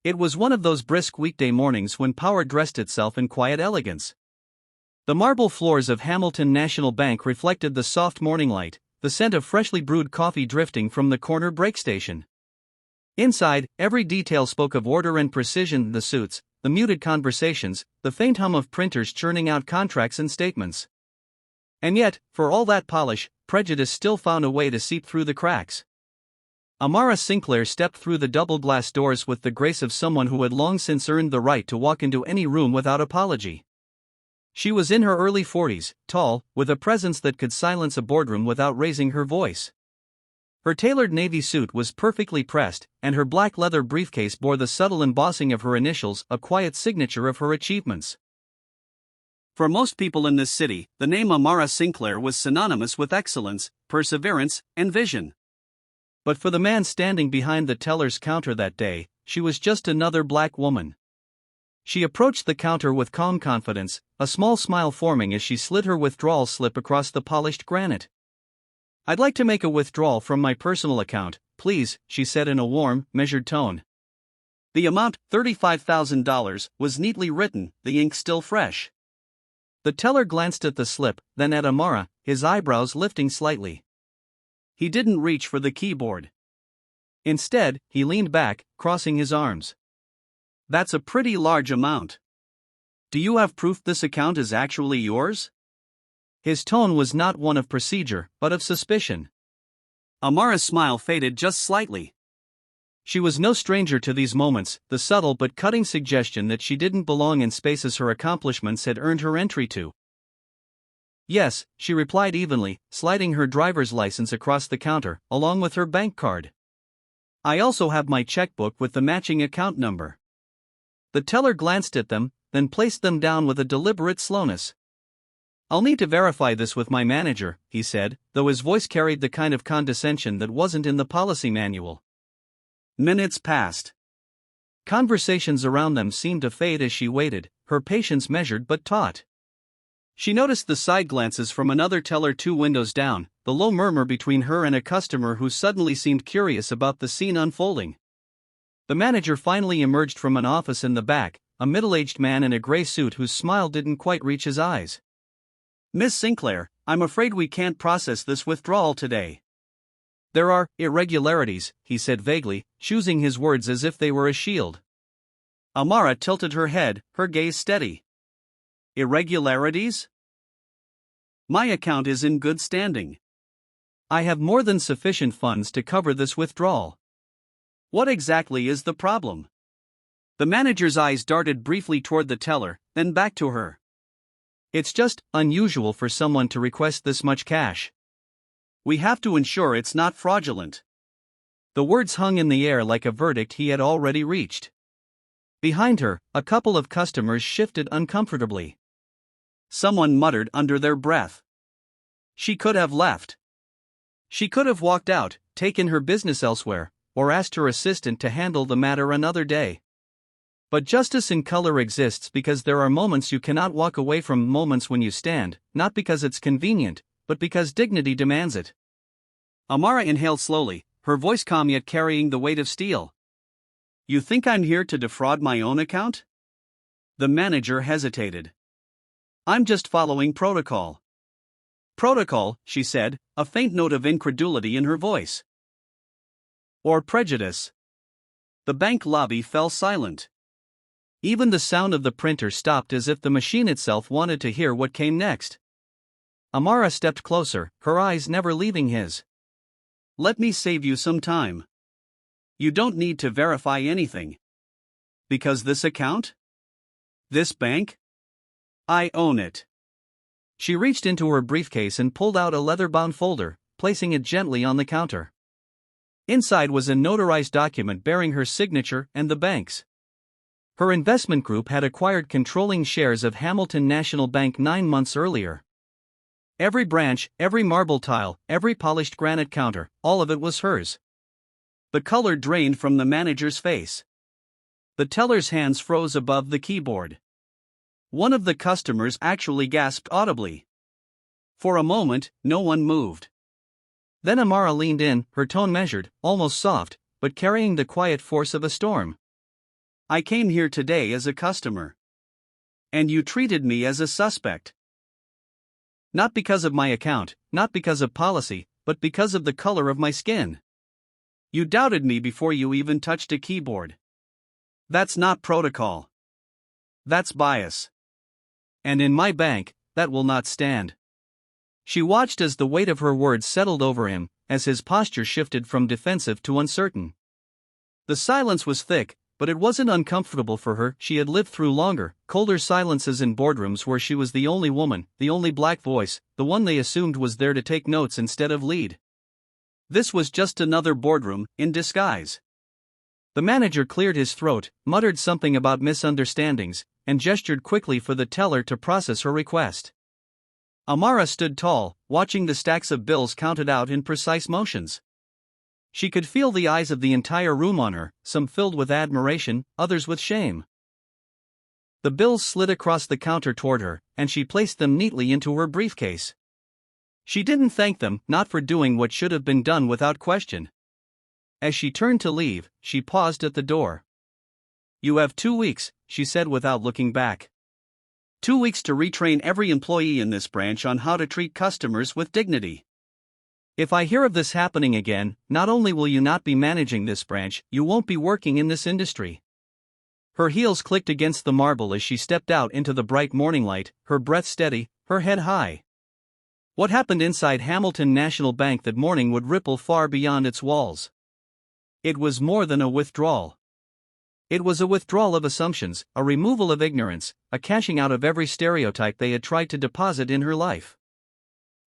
It was one of those brisk weekday mornings when power dressed itself in quiet elegance. The marble floors of Hamilton National Bank reflected the soft morning light, the scent of freshly brewed coffee drifting from the corner break station. Inside, every detail spoke of order and precision: the suits, the muted conversations, the faint hum of printers churning out contracts and statements. And yet, for all that polish, prejudice still found a way to seep through the cracks. Amara Sinclair stepped through the double-glass doors with the grace of someone who had long since earned the right to walk into any room without apology. She was in her early 40s, tall, with a presence that could silence a boardroom without raising her voice. Her tailored navy suit was perfectly pressed, and her black leather briefcase bore the subtle embossing of her initials, a quiet signature of her achievements. For most people in this city, the name Amara Sinclair was synonymous with excellence, perseverance, and vision. But for the man standing behind the teller's counter that day, she was just another black woman. She approached the counter with calm confidence, a small smile forming as she slid her withdrawal slip across the polished granite. "I'd like to make a withdrawal from my personal account, please," she said in a warm, measured tone. The amount, $35,000, was neatly written, the ink still fresh. The teller glanced at the slip, then at Amara, his eyebrows lifting slightly. He didn't reach for the keyboard. Instead, he leaned back, crossing his arms. "That's a pretty large amount. Do you have proof this account is actually yours?" His tone was not one of procedure, but of suspicion. Amara's smile faded just slightly. She was no stranger to these moments, the subtle but cutting suggestion that she didn't belong in spaces her accomplishments had earned her entry to. "Yes," she replied evenly, sliding her driver's license across the counter, along with her bank card. "I also have my checkbook with the matching account number." The teller glanced at them, then placed them down with a deliberate slowness. "I'll need to verify this with my manager," he said, though his voice carried the kind of condescension that wasn't in the policy manual. Minutes passed. Conversations around them seemed to fade as she waited, her patience measured but taut. She noticed the side glances from another teller 2 windows down, the low murmur between her and a customer who suddenly seemed curious about the scene unfolding. The manager finally emerged from an office in the back, a middle-aged man in a gray suit whose smile didn't quite reach his eyes. "Miss Sinclair, I'm afraid we can't process this withdrawal today. There are irregularities," he said vaguely, choosing his words as if they were a shield. Amara tilted her head, her gaze steady. "Irregularities? My account is in good standing. I have more than sufficient funds to cover this withdrawal. What exactly is the problem?" The manager's eyes darted briefly toward the teller, then back to her. "It's just unusual for someone to request this much cash. We have to ensure it's not fraudulent." The words hung in the air like a verdict he had already reached. Behind her, a couple of customers shifted uncomfortably. Someone muttered under their breath. She could have left. She could have walked out, taken her business elsewhere, or asked her assistant to handle the matter another day. But justice in color exists because there are moments you cannot walk away from, moments when you stand, not because it's convenient, but because dignity demands it. Amara inhaled slowly, her voice calm yet carrying the weight of steel. "You think I'm here to defraud my own account?" The manager hesitated. "I'm just following protocol." "Protocol," she said, a faint note of incredulity in her voice. "Or prejudice?" The bank lobby fell silent. Even the sound of the printer stopped as if the machine itself wanted to hear what came next. Amara stepped closer, her eyes never leaving his. "Let me save you some time. You don't need to verify anything. Because this account? This bank? I own it." She reached into her briefcase and pulled out a leather-bound folder, placing it gently on the counter. Inside was a notarized document bearing her signature and the bank's. Her investment group had acquired controlling shares of Hamilton National Bank 9 months earlier. Every branch, every marble tile, every polished granite counter, all of it was hers. The color drained from the manager's face. The teller's hands froze above the keyboard. One of the customers actually gasped audibly. For a moment, no one moved. Then Amara leaned in, her tone measured, almost soft, but carrying the quiet force of a storm. I came here today as a customer. And you treated me as a suspect. Not because of my account, not because of policy, but because of the color of my skin. You doubted me before you even touched a keyboard. That's not protocol. That's bias. And in my bank, that will not stand. She watched as the weight of her words settled over him, as his posture shifted from defensive to uncertain. The silence was thick, but it wasn't uncomfortable for her. She had lived through longer, colder silences in boardrooms where she was the only woman, the only black voice, the one they assumed was there to take notes instead of lead. This was just another boardroom, in disguise. The manager cleared his throat, muttered something about misunderstandings, and gestured quickly for the teller to process her request. Amara stood tall, watching the stacks of bills counted out in precise motions. She could feel the eyes of the entire room on her, some filled with admiration, others with shame. The bills slid across the counter toward her, and she placed them neatly into her briefcase. She didn't thank them, not for doing what should have been done without question. As she turned to leave, she paused at the door. You have 2 weeks, she said without looking back. 2 weeks to retrain every employee in this branch on how to treat customers with dignity. If I hear of this happening again, not only will you not be managing this branch, you won't be working in this industry. Her heels clicked against the marble as she stepped out into the bright morning light, her breath steady, her head high. What happened inside Hamilton National Bank that morning would ripple far beyond its walls. It was more than a withdrawal. It was a withdrawal of assumptions, a removal of ignorance, a cashing out of every stereotype they had tried to deposit in her life.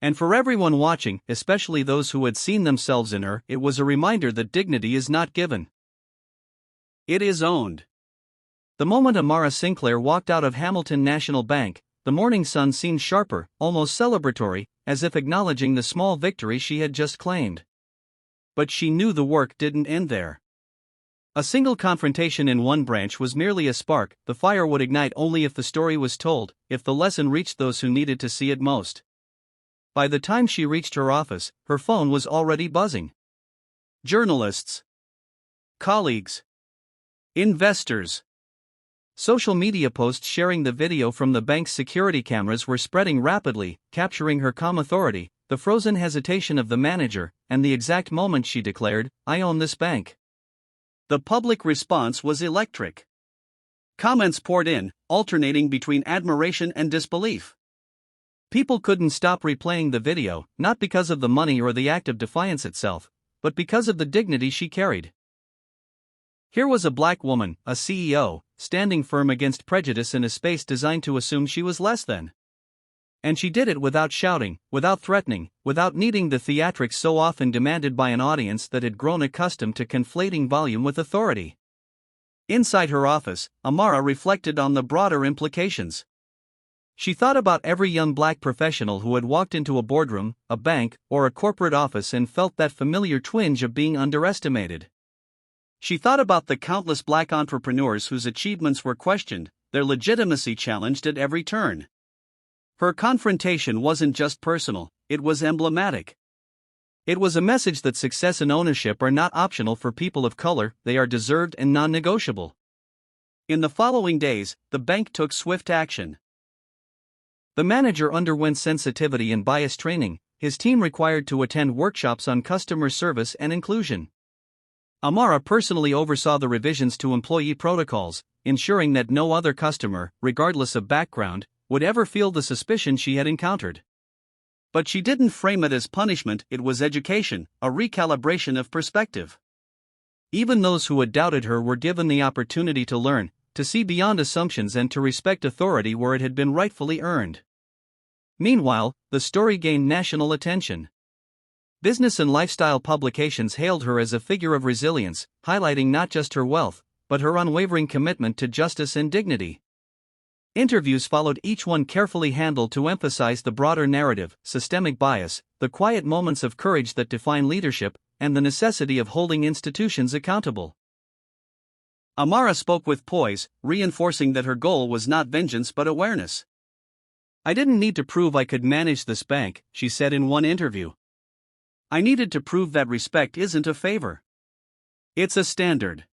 And for everyone watching, especially those who had seen themselves in her, it was a reminder that dignity is not given. It is owned. The moment Amara Sinclair walked out of Hamilton National Bank, the morning sun seemed sharper, almost celebratory, as if acknowledging the small victory she had just claimed. But she knew the work didn't end there. A single confrontation in one branch was merely a spark. The fire would ignite only if the story was told, if the lesson reached those who needed to see it most. By the time she reached her office, her phone was already buzzing. Journalists, colleagues, investors. Social media posts sharing the video from the bank's security cameras were spreading rapidly, capturing her calm authority, the frozen hesitation of the manager, and the exact moment she declared, "I own this bank." The public response was electric. Comments poured in, alternating between admiration and disbelief. People couldn't stop replaying the video, not because of the money or the act of defiance itself, but because of the dignity she carried. Here was a black woman, a CEO, standing firm against prejudice in a space designed to assume she was less than. And she did it without shouting, without threatening, without needing the theatrics so often demanded by an audience that had grown accustomed to conflating volume with authority. Inside her office, Amara reflected on the broader implications. She thought about every young black professional who had walked into a boardroom, a bank, or a corporate office and felt that familiar twinge of being underestimated. She thought about the countless black entrepreneurs whose achievements were questioned, their legitimacy challenged at every turn. Her confrontation wasn't just personal, it was emblematic. It was a message that success and ownership are not optional for people of color, they are deserved and non-negotiable. In the following days, the bank took swift action. The manager underwent sensitivity and bias training, his team required to attend workshops on customer service and inclusion. Amara personally oversaw the revisions to employee protocols, ensuring that no other customer, regardless of background, would ever feel the suspicion she had encountered. But she didn't frame it as punishment, it was education, a recalibration of perspective. Even those who had doubted her were given the opportunity to learn, to see beyond assumptions and to respect authority where it had been rightfully earned. Meanwhile, the story gained national attention. Business and lifestyle publications hailed her as a figure of resilience, highlighting not just her wealth, but her unwavering commitment to justice and dignity. Interviews followed, each one carefully handled to emphasize the broader narrative, systemic bias, the quiet moments of courage that define leadership, and the necessity of holding institutions accountable. Amara spoke with poise, reinforcing that her goal was not vengeance but awareness. "I didn't need to prove I could manage this bank," she said in one interview. "I needed to prove that respect isn't a favor. It's a standard."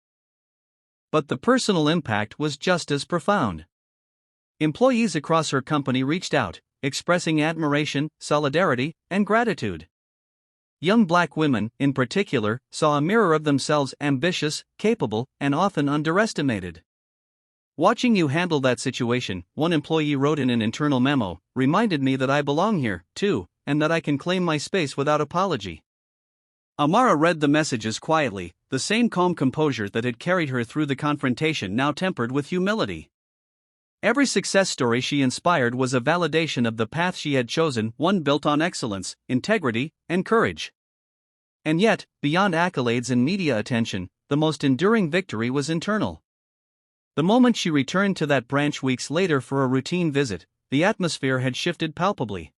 but the personal impact was just as profound. Employees across her company reached out, expressing admiration, solidarity, and gratitude. Young black women, in particular, saw a mirror of themselves, ambitious, capable, and often underestimated. "Watching you handle that situation," one employee wrote in an internal memo, "reminded me that I belong here, too, and that I can claim my space without apology." Amara read the messages quietly, the same calm composure that had carried her through the confrontation now tempered with humility. Every success story she inspired was a validation of the path she had chosen, one built on excellence, integrity, and courage. And yet, beyond accolades and media attention, the most enduring victory was internal. The moment she returned to that branch weeks later for a routine visit, the atmosphere had shifted palpably.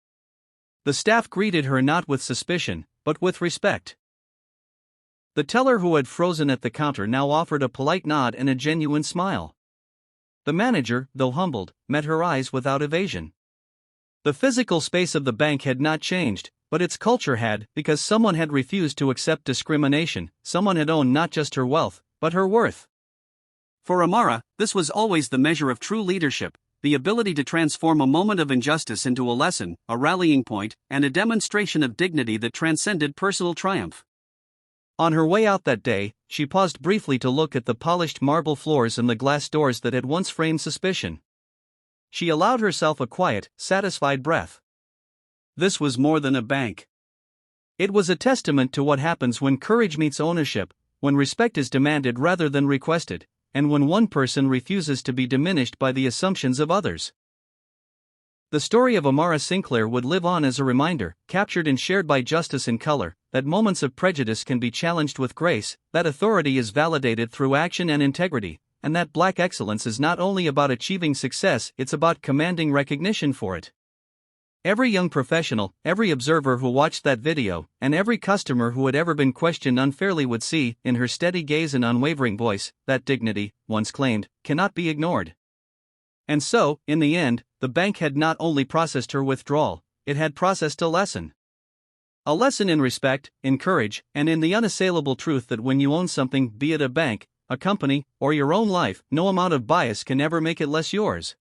The staff greeted her not with suspicion, but with respect. The teller who had frozen at the counter now offered a polite nod and a genuine smile. The manager, though humbled, met her eyes without evasion. The physical space of the bank had not changed, but its culture had, because someone had refused to accept discrimination, someone had owned not just her wealth, but her worth. For Amara, this was always the measure of true leadership, the ability to transform a moment of injustice into a lesson, a rallying point, and a demonstration of dignity that transcended personal triumph. On her way out that day, she paused briefly to look at the polished marble floors and the glass doors that had once framed suspicion. She allowed herself a quiet, satisfied breath. This was more than a bank. It was a testament to what happens when courage meets ownership, when respect is demanded rather than requested, and when one person refuses to be diminished by the assumptions of others. The story of Amara Sinclair would live on as a reminder, captured and shared by justice in color, that moments of prejudice can be challenged with grace, that authority is validated through action and integrity, and that black excellence is not only about achieving success, it's about commanding recognition for it. Every young professional, every observer who watched that video, and every customer who had ever been questioned unfairly would see, in her steady gaze and unwavering voice, that dignity, once claimed, cannot be ignored. And so, in the end, the bank had not only processed her withdrawal, it had processed a lesson. A lesson in respect, in courage, and in the unassailable truth that when you own something, be it a bank, a company, or your own life, no amount of bias can ever make it less yours.